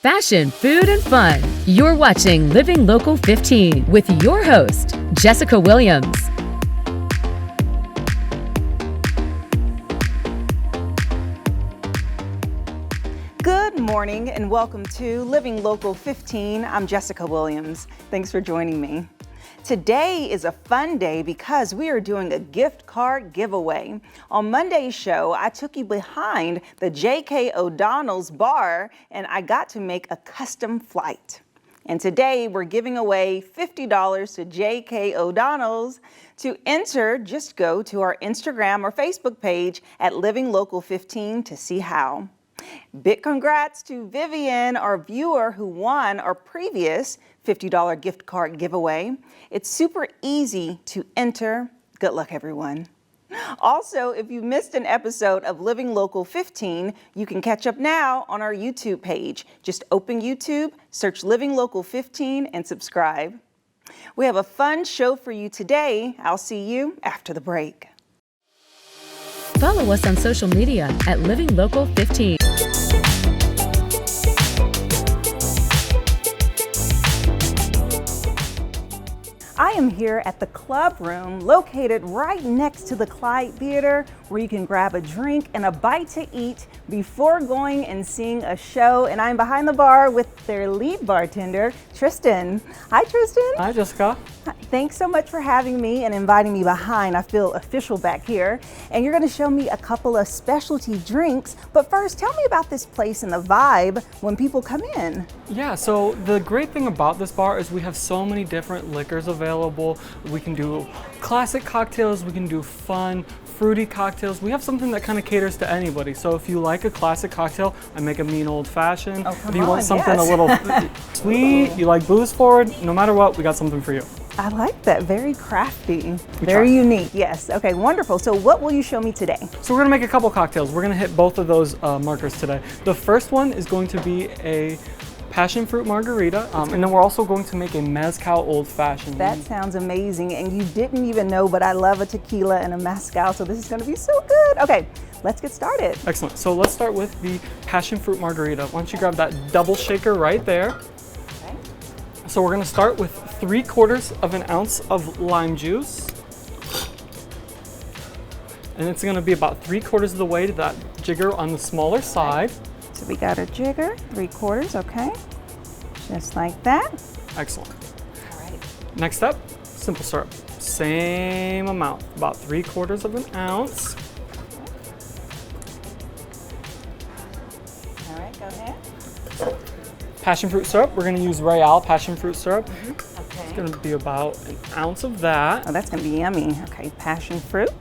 fashion, food, and fun. You're watching Living Local 15 with your host, Jessica Williams. Good morning and welcome to Living Local 15. I'm Jessica Williams. Thanks for joining me. Today is a fun day because we are doing a gift card giveaway. On Monday's show, I took you behind the J.K. O'Donnell's bar and I got to make a custom flight. And today we're giving away $50 to J.K. O'Donnell's. To enter, just go to our Instagram or Facebook page at Living Local 15 to see how. Big congrats to Vivian, our viewer who won our previous $50 gift card giveaway. It's super easy to enter. Good luck, everyone. Also, if you missed an episode of Living Local 15, you can catch up now on our YouTube page. Just open YouTube, search Living Local 15, and subscribe. We have a fun show for you today. I'll see you after the break. Follow us on social media at Living Local 15. I am here at the Club Room, located right next to the Clyde Theater, where you can grab a drink and a bite to eat before going and seeing a show. And I'm behind the bar with their lead bartender, Tristan. Hi, Tristan. Hi, Jessica. Thanks so much for having me and inviting me behind. I feel official back here. And you're going to show me a couple of specialty drinks. But first, tell me about this place and the vibe when people come in. Yeah, so the great thing about this bar is we have so many different liquors available. We can do classic cocktails, we can do fun, fruity cocktails. We have something that kind of caters to anybody. So if you like a classic cocktail, I make a mean old fashioned. If you want something a little sweet, you like booze forward, no matter what, we got something for you. I like that. Very crafty, very unique. Yes. Okay, wonderful. So what will you show me today? So we're gonna make a couple cocktails. We're gonna hit both of those markers today. The first one is going to be a passion fruit margarita, and then we're also going to make a Mezcal Old Fashioned. That sounds amazing, and you didn't even know, but I love a tequila and a mezcal, so this is gonna be so good. Okay, let's get started. Excellent. So let's start with the passion fruit margarita. Why don't you grab that double shaker right there. Okay. So we're gonna start with 3/4 of an ounce of lime juice. And it's gonna be about 3/4 of the way to that jigger on the smaller side. So we got a jigger, 3/4, okay. Just like that. Excellent. All right. Next up, simple syrup. Same amount, about 3/4 of an ounce. All right, go ahead. Passion fruit syrup, we're gonna use Royale passion fruit syrup. Okay. It's gonna be about an ounce of that. Oh, that's gonna be yummy. Okay, passion fruit,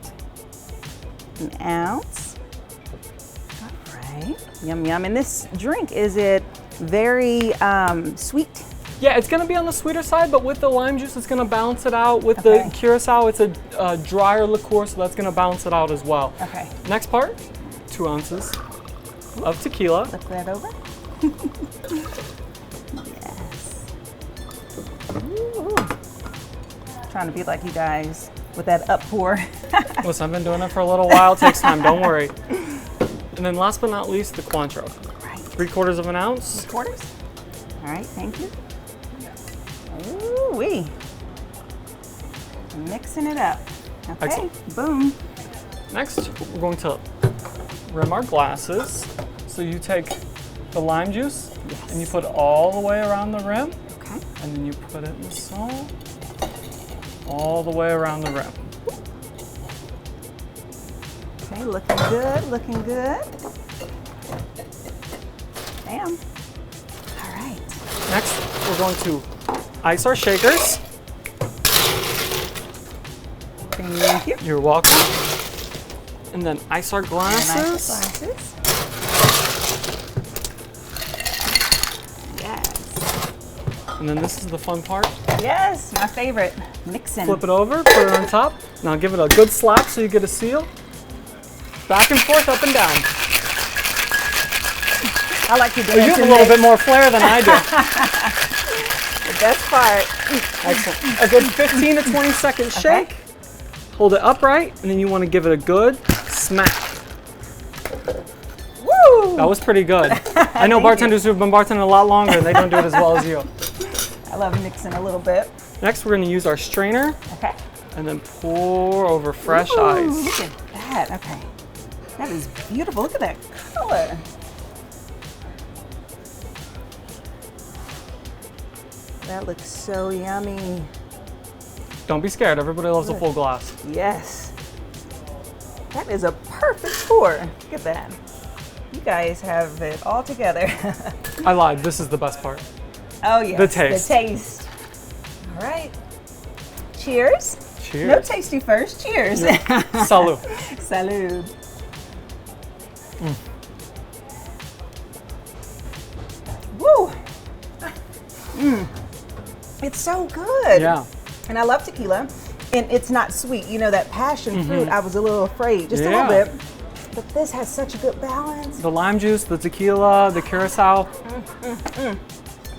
an ounce. All right, yum, yum. And this drink, is it very sweet? Yeah, it's gonna be on the sweeter side, but with the lime juice, it's gonna balance it out. With the curacao, it's a drier liqueur, so that's gonna balance it out as well. Okay. Next part, 2 ounces of tequila. Flip that over. Yes. Ooh. Trying to be like you guys with that up pour. Listen, I've been doing it for a little while. It takes time, don't worry. And then last but not least, the Cointreau. Right. 3/4 of an ounce. 3/4? All right, thank you. Ooh-wee. Mixing it up. Okay, Excellent. Boom. Next, we're going to rim our glasses. So you take the lime juice and you put it all the way around the rim. Okay. And then you put it in the salt all the way around the rim. Okay, looking good, looking good. Bam. All right. Next, we're going to ice our shakers. Thank you. You're welcome. And then ice our glasses. Glasses. Yes. And then this is the fun part. Yes, my favorite. Mixing. Flip it over, put it on top. Now give it a good slap so you get a seal. Back and forth, up and down. I like your Oh, you have a little bit more flair than I do. The best part. Excellent. A good 15 to 20 second shake. Hold it upright, and then you want to give it a good smack. Woo! Woo! That was pretty good. I know bartenders who've been bartending a lot longer and they don't do it as well as you. I love mixing a little bit. Next, we're going to use our strainer. Okay. And then pour over fresh Ooh, ice. look at that. Okay. That is beautiful. Look at that color. That looks so yummy. Don't be scared. Everybody loves a full glass. Yes. That is a perfect pour. Look at that. You guys have it all together. I lied. This is the best part. Oh, yes. The taste. The taste. All right. Cheers. Cheers. No tasty first. Cheers. Salud. Salud. Woo. It's so good. Yeah. And I love tequila. And it's not sweet. You know, that passion fruit, I was a little afraid, just a little bit. But this has such a good balance. The lime juice, the tequila, the curacao.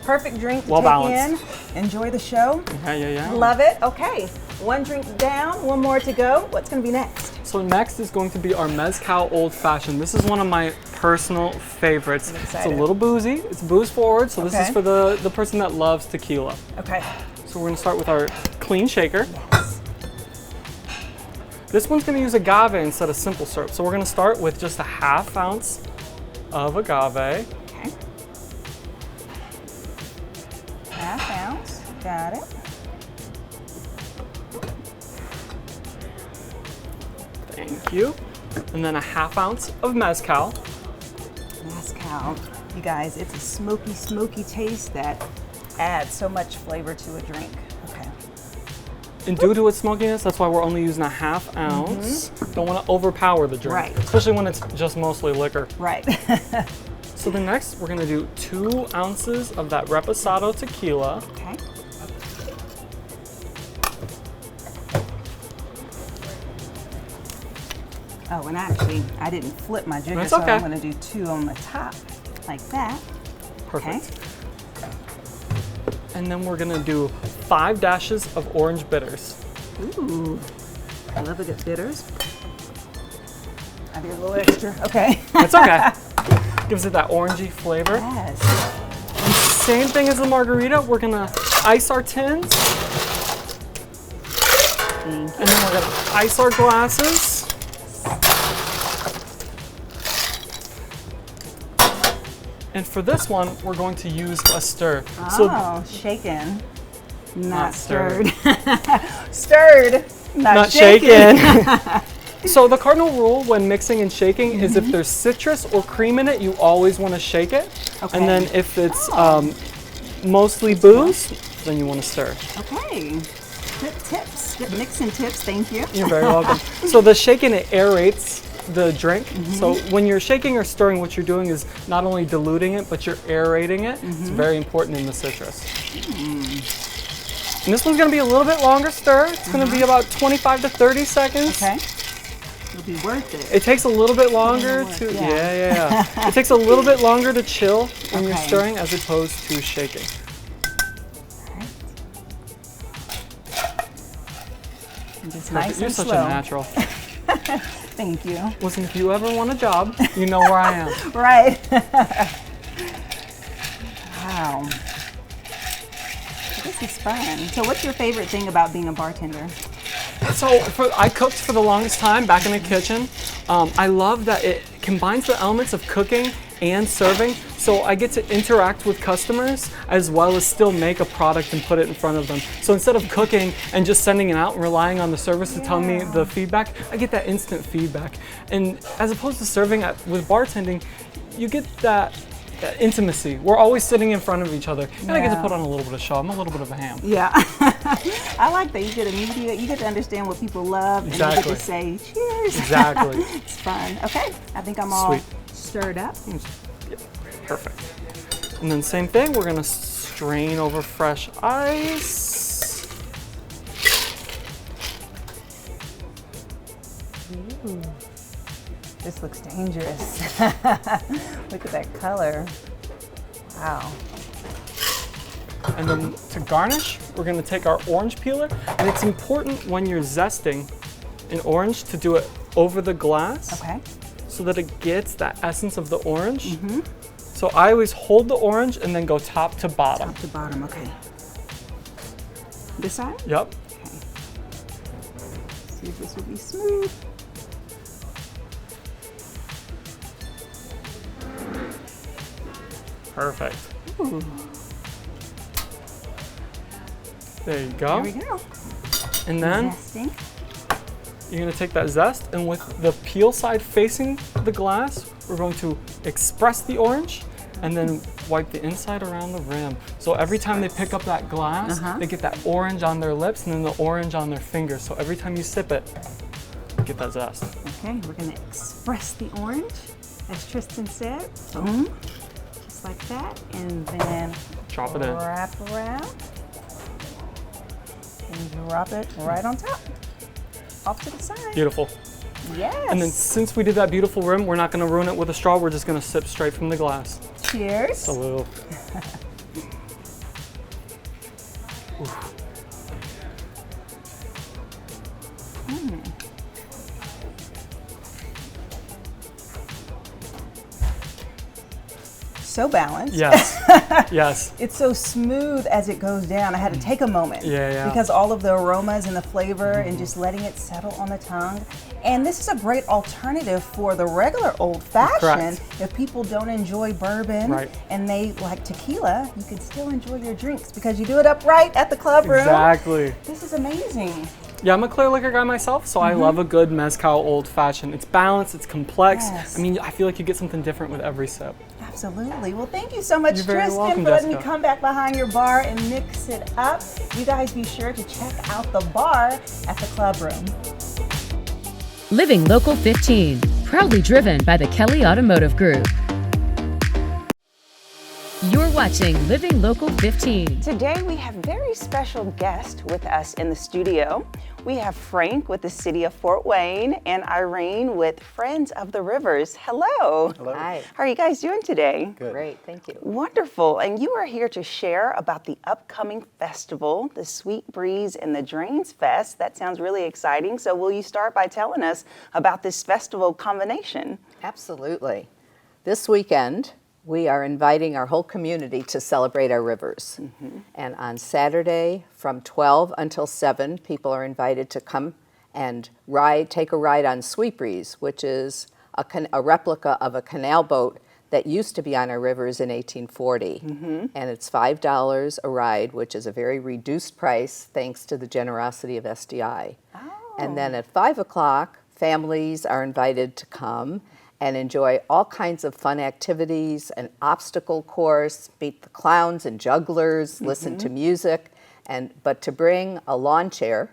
Perfect drink to Well take balanced. in. Enjoy the show. Yeah. Love it. Okay, one drink down, one more to go. What's gonna be next? So next is going to be our Mezcal Old Fashioned. This is one of my personal favorites. I'm It's excited. a little boozy. It's booze forward, so this Okay. is for the person that loves tequila. Okay. So we're gonna start with our clean shaker. This one's gonna use agave instead of simple syrup. So we're gonna start with just a 1/2 ounce of agave. Okay. 1/2 ounce. Got it. Thank you. And then a 1/2 ounce of mezcal. Mezcal. You guys, it's a smoky, smoky taste that adds so much flavor to a drink. Okay. And due to its smokiness, that's why we're only using a 1/2 ounce. Don't want to overpower the drink, Right. especially when it's just mostly liquor. Right. So then next, we're gonna do 2 ounces of that Reposado tequila. Okay. Oh, and actually, I didn't flip my jigger, That's so okay. I'm going to do 2 on the top, like that. Perfect. And then we're gonna do 5 dashes of orange bitters. Ooh, I love a good bitters. I did a little extra. Okay. It's okay. Gives it that orangey flavor. Yes. Same thing as the margarita, we're gonna ice our tins. And then we're gonna ice our glasses. And for this one, we're going to use a stir. Oh, shaken, not stirred. stirred. Stirred, Not shaken. shaken. So the cardinal rule when mixing and shaking is if there's citrus or cream in it, you always want to shake it. Okay. And then if it's mostly booze, then you want to stir. Okay. Good tips. Good mixing tips. Thank you. You're very welcome. So the shaking, it aerates the drink. So when you're shaking or stirring, what you're doing is not only diluting it, but you're aerating it. It's very important in the citrus. And this one's gonna be a little bit longer stir. It's gonna be about 25 to 30 seconds. Okay. It'll be worth it. It takes a little bit longer to, It takes a little bit longer to chill when you're Okay. stirring as opposed to shaking. And just nice You're and such slow. a natural. Thank you. Listen, if you ever want a job, you know where I am. Right. Wow. This is fun. So what's your favorite thing about being a bartender? So I cooked for the longest time back in the kitchen. I love that it combines the elements of cooking and serving. So I get to interact with customers as well as still make a product and put it in front of them. So instead of cooking and just sending it out and relying on the service to tell me the feedback, I get that instant feedback. And as opposed to serving with bartending, you get that intimacy. We're always sitting in front of each other. And I get to put on a little bit of show. I'm a little bit of a ham. Yeah. I like that. You get immediate, you get to understand what people love and you get to say cheers. Exactly. It's fun. Okay. I think I'm all Sweet. stirred up. Yeah, perfect. And then same thing, we're gonna strain over fresh ice. Ooh. This looks dangerous. Look at that color. Wow. And then to garnish, we're gonna take our orange peeler. And it's important when you're zesting an orange to do it over the glass. Okay. so that it gets that essence of the orange. So I always hold the orange and then go top to bottom. Top to bottom, okay. This side? Yep. Okay. See if this will be smooth. Perfect. Ooh. There you go. There we go. And then Zesting. you're gonna take that zest, and with the peel side facing the glass, we're going to express the orange and then wipe the inside around the rim. So every time they pick up that glass, they get that orange on their lips and then the orange on their fingers. So every time you sip it, you get that zest. Okay, we're gonna express the orange, as Tristan said. Boom. Just like that. And then Drop it in. wrap around. And drop it right on top. Off to the side. Beautiful. Yes. And then since we did that beautiful rim, we're not gonna ruin it with a straw. We're just gonna sip straight from the glass. Cheers. Salute. So balanced. Yes. Yes. It's so smooth as it goes down. I had to take a moment. Yeah. Because all of the aromas and the flavor and just letting it settle on the tongue. And this is a great alternative for the regular old fashioned. Correct. If people don't enjoy bourbon and they like tequila, you can still enjoy your drinks because you do it upright at the club room. Exactly. This is amazing. Yeah, I'm a clear liquor guy myself, so I love a good Mezcal Old Fashioned. It's balanced, it's complex. Yes. I mean, I feel like you get something different with every sip. Absolutely. Well, thank you so much, You're very Tristan, welcome, for letting me Jessica. come back behind your bar and mix it up. You guys be sure to check out the bar at the club room. Living Local 15, proudly driven by the Kelly Automotive Group. You're watching Living Local 15. Today we have a very special guest with us in the studio. We have Frank with the City of Fort Wayne and Irene with Friends of the Rivers. Hello. Hello. Hi. How are you guys doing today? Good. Great, thank you. Wonderful. And you are here to share about the upcoming festival, the Sweet Breeze and the Drains Fest. That sounds really exciting. So will you start by telling us about this festival combination? Absolutely. This weekend, we are inviting our whole community to celebrate our rivers. And on Saturday from 12 until 7, people are invited to come and take a ride on Sweet Breeze, which is a replica of a canal boat that used to be on our rivers in 1840. And it's $5 a ride, which is a very reduced price thanks to the generosity of SDI. And then at 5 o'clock, families are invited to come and enjoy all kinds of fun activities, an obstacle course, meet the clowns and jugglers, listen to music, but to bring a lawn chair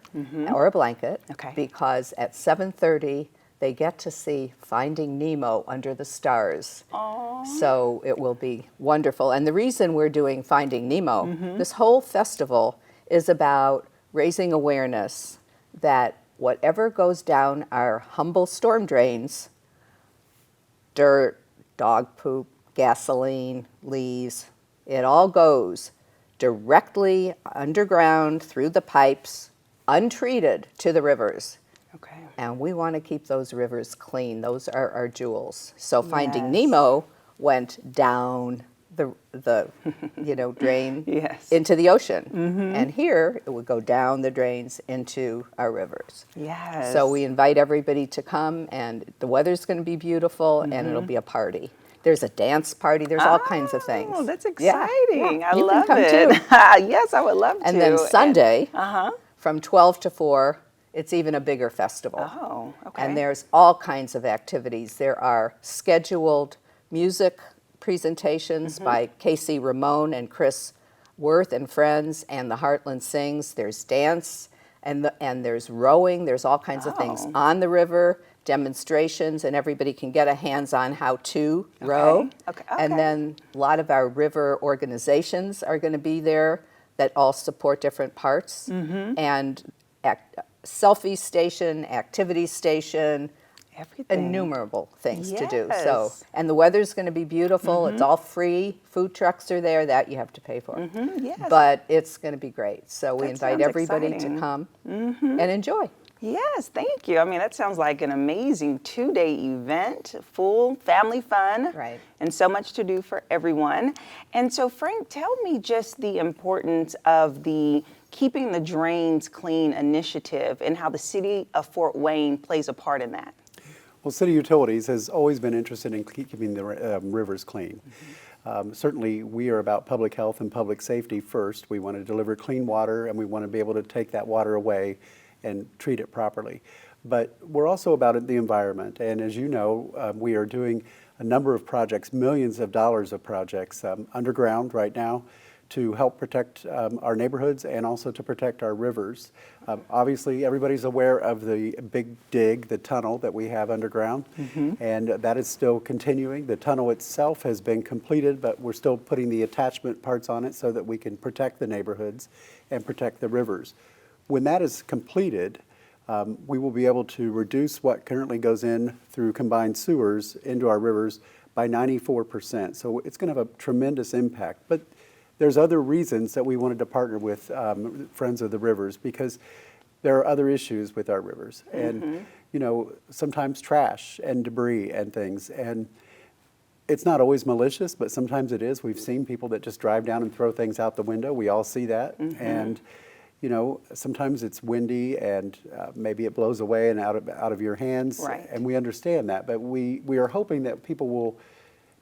or a blanket, because at 7:30 they get to see Finding Nemo under the stars. So it will be wonderful. And the reason we're doing Finding Nemo, this whole festival is about raising awareness that whatever goes down our humble storm drains, dirt, dog poop, gasoline, leaves, it all goes directly underground through the pipes, untreated, to the rivers. Okay. And we want to keep those rivers clean. Those are our jewels. So Finding Nemo went down the drain into the ocean. And here it would go down the drains into our rivers. Yes. So we invite everybody to come, and the weather's going to be beautiful, and it'll be a party. There's a dance party. There's all kinds of things. Oh, that's exciting. Yeah. I You love can come it. too. Yes, I would love to. And then Sunday, from 12 to 4, it's even a bigger festival. Oh, okay. And there's all kinds of activities. There are scheduled music presentations by Casey Ramone and Chris Worth and friends, and the Heartland Sings. There's dance, and there's rowing. There's all kinds of things on the river, demonstrations, and everybody can get a hands-on how-to row. Okay. And then a lot of our river organizations are going to be there that all support different parts. And selfie station, activity station, everything. Innumerable things to do. Yes. So, and the weather's going to be beautiful. It's all free. Food trucks are there. That you have to pay for. Yes. But it's going to be great. So we That invite sounds everybody exciting. to come and enjoy. Yes, thank you. I mean, that sounds like an amazing 2-day event, full family fun. Right. And so much to do for everyone. And so, Frank, tell me just the importance of the Keeping the Drains Clean initiative and how the city of Fort Wayne plays a part in that. Well, City Utilities has always been interested in keeping the rivers clean. Certainly, we are about public health and public safety first. We want to deliver clean water, and we want to be able to take that water away and treat it properly. But we're also about the environment, and as you know, we are doing a number of projects, millions of dollars of projects underground right now to help protect our neighborhoods and also to protect our rivers. Obviously, everybody's aware of the big dig, the tunnel that we have underground, and that is still continuing. The tunnel itself has been completed, but we're still putting the attachment parts on it so that we can protect the neighborhoods and protect the rivers. When that is completed, we will be able to reduce what currently goes in through combined sewers into our rivers by 94%. So it's going to have a tremendous impact. But there's other reasons that we wanted to partner with Friends of the Rivers, because there are other issues with our rivers. And, you know, sometimes trash and debris and things. And it's not always malicious, but sometimes it is. We've seen people that just drive down and throw things out the window. We all see that. And you know, sometimes it's windy and maybe it blows away and out of your hands. Right. And we understand that, but we are hoping that people will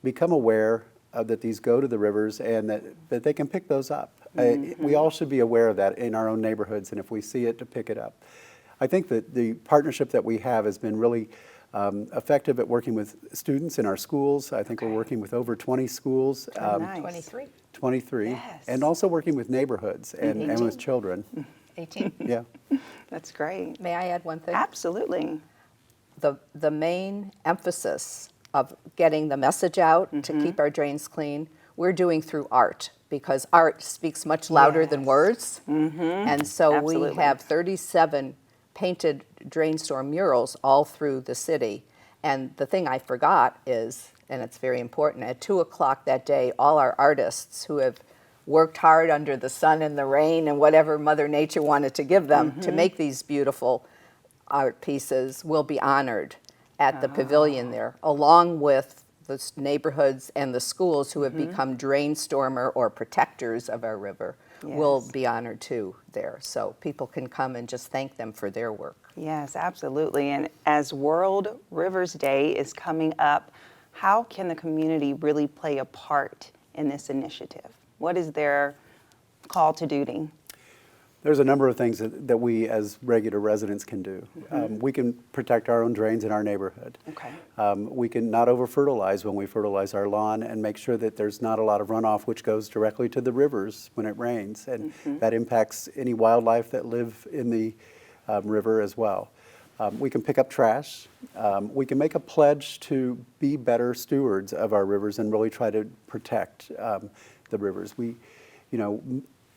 become aware that these go to the rivers and that they can pick those up. We all should be aware of that in our own neighborhoods, and if we see it, to pick it up. I think that the partnership that we have has been really effective at working with students in our schools. I think we're working with over 20 schools. Nice. 23. 23, Yes. and also working with neighborhoods and with children. 18. Yeah. That's great. May I add one thing? Absolutely. The main emphasis of getting the message out to keep our drains clean, we're doing through art, because art speaks much louder than words. And so Absolutely. we have 37 painted drain storm murals all through the city. And the thing I forgot is, and it's very important, at 2 o'clock that day, all our artists who have worked hard under the sun and the rain and whatever Mother Nature wanted to give them to make these beautiful art pieces will be honored at the pavilion there, along with the neighborhoods and the schools who have become drain stormer or protectors of our river will be honored too there. So people can come and just thank them for their work. Yes, absolutely. And as World Rivers Day is coming up, how can the community really play a part in this initiative? What is their call to duty? There's a number of things that we as regular residents can do. We can protect our own drains in our neighborhood. Okay. We can not over-fertilize when we fertilize our lawn and make sure that there's not a lot of runoff which goes directly to the rivers when it rains. And that impacts any wildlife that live in the river as well. We can pick up trash. We can make a pledge to be better stewards of our rivers and really try to protect the rivers.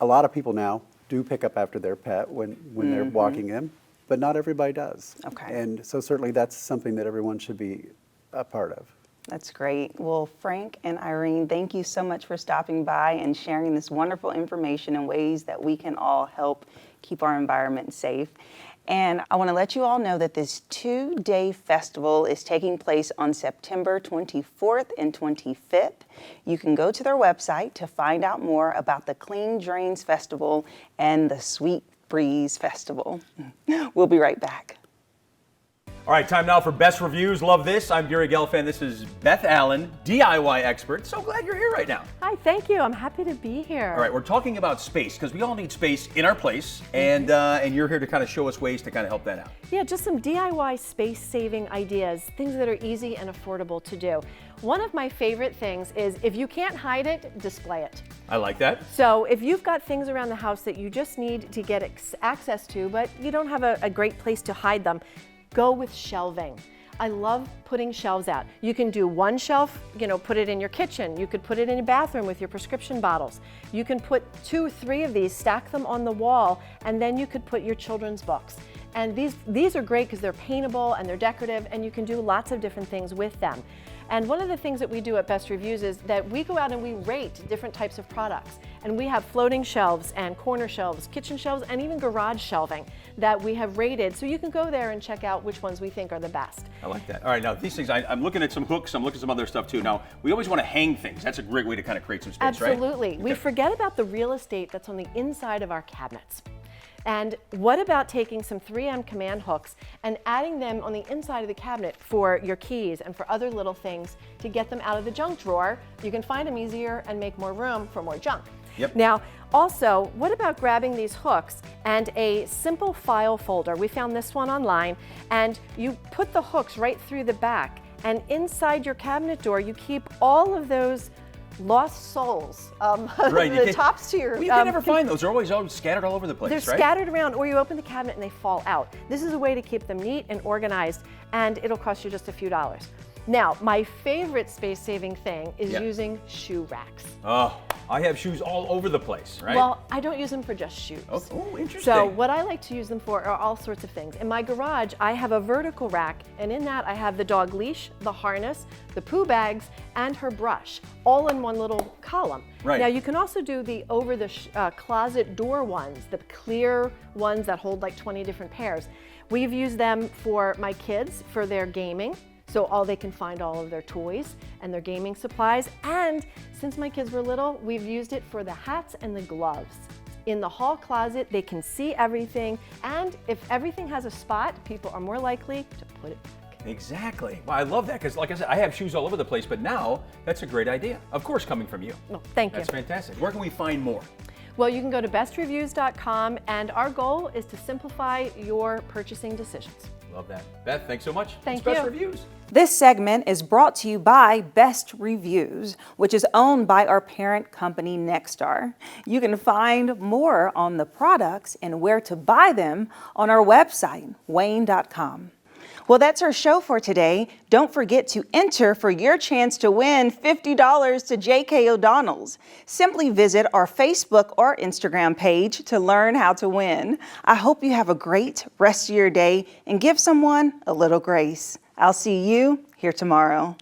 A lot of people now do pick up after their pet when they're walking in, but not everybody does. Okay. And so certainly that's something that everyone should be a part of. That's great. Well, Frank and Irene, thank you so much for stopping by and sharing this wonderful information and ways that we can all help keep our environment safe. And I want to let you all know that this 2-day festival is taking place on September 24th and 25th. You can go to their website to find out more about the Clean Drains Festival and the Sweet Breeze Festival. We'll be right back. All right, time now for Best Reviews. Love this. I'm Gary Gelfand. This is Beth Allen, DIY expert. So glad you're here right now. Hi, thank you. I'm happy to be here. All right, we're talking about space because we all need space in our place, and you're here to kind of show us ways to kind of help that out. Yeah, just some DIY space-saving ideas, things that are easy and affordable to do. One of my favorite things is if you can't hide it, display it. I like that. So if you've got things around the house that you just need to get access to, but you don't have a great place to hide them, go with shelving. I love putting shelves out. You can do one shelf, put it in your kitchen. You could put it in your bathroom with your prescription bottles. You can put 2 or 3 of these, stack them on the wall, and then you could put your children's books. And these are great because they're paintable and they're decorative, and you can do lots of different things with them. And one of the things that we do at Best Reviews is that we go out and we rate different types of products. And we have floating shelves and corner shelves, kitchen shelves, and even garage shelving that we have rated. So you can go there and check out which ones we think are the best. I like that. All right, now these things, I'm looking at some hooks, I'm looking at some other stuff too. Now, we always want to hang things. That's a great way to kind of create some space, right? Absolutely. We forget about the real estate that's on the inside of our cabinets. And what about taking some 3M command hooks and adding them on the inside of the cabinet for your keys and for other little things to get them out of the junk drawer? You can find them easier and make more room for more junk. Yep. Now, also, what about grabbing these hooks and a simple file folder? We found this one online, and you put the hooks right through the back, and inside your cabinet door, you keep all of those lost souls, Right, the tops to your... Well, you can never find those. They're always scattered all over the place, They're right? scattered around, or you open the cabinet and they fall out. This is a way to keep them neat and organized, and it'll cost you just a few dollars. Now, my favorite space-saving thing is using shoe racks. Oh, I have shoes all over the place, right? Well, I don't use them for just shoes. Oh, interesting. So what I like to use them for are all sorts of things. In my garage, I have a vertical rack, and in that I have the dog leash, the harness, the poo bags, and her brush, all in one little column. Right. Now, you can also do the over the closet door ones, the clear ones that hold like 20 different pairs. We've used them for my kids for their gaming. So they can find all of their toys and their gaming supplies. And since my kids were little, we've used it for the hats and the gloves. In the hall closet, they can see everything. And if everything has a spot, people are more likely to put it back. Exactly. Well, I love that because, like I said, I have shoes all over the place, but now that's a great idea. Of course, coming from you. Well, thank you. That's fantastic. Where can we find more? Well, you can go to bestreviews.com, and our goal is to simplify your purchasing decisions. Love that. Beth, thanks so much. Thank It's Best you. Reviews. This segment is brought to you by Best Reviews, which is owned by our parent company, Nexstar. You can find more on the products and where to buy them on our website, wane.com. Well, that's our show for today. Don't forget to enter for your chance to win $50 to J.K. O'Donnell's. Simply visit our Facebook or Instagram page to learn how to win. I hope you have a great rest of your day and give someone a little grace. I'll see you here tomorrow.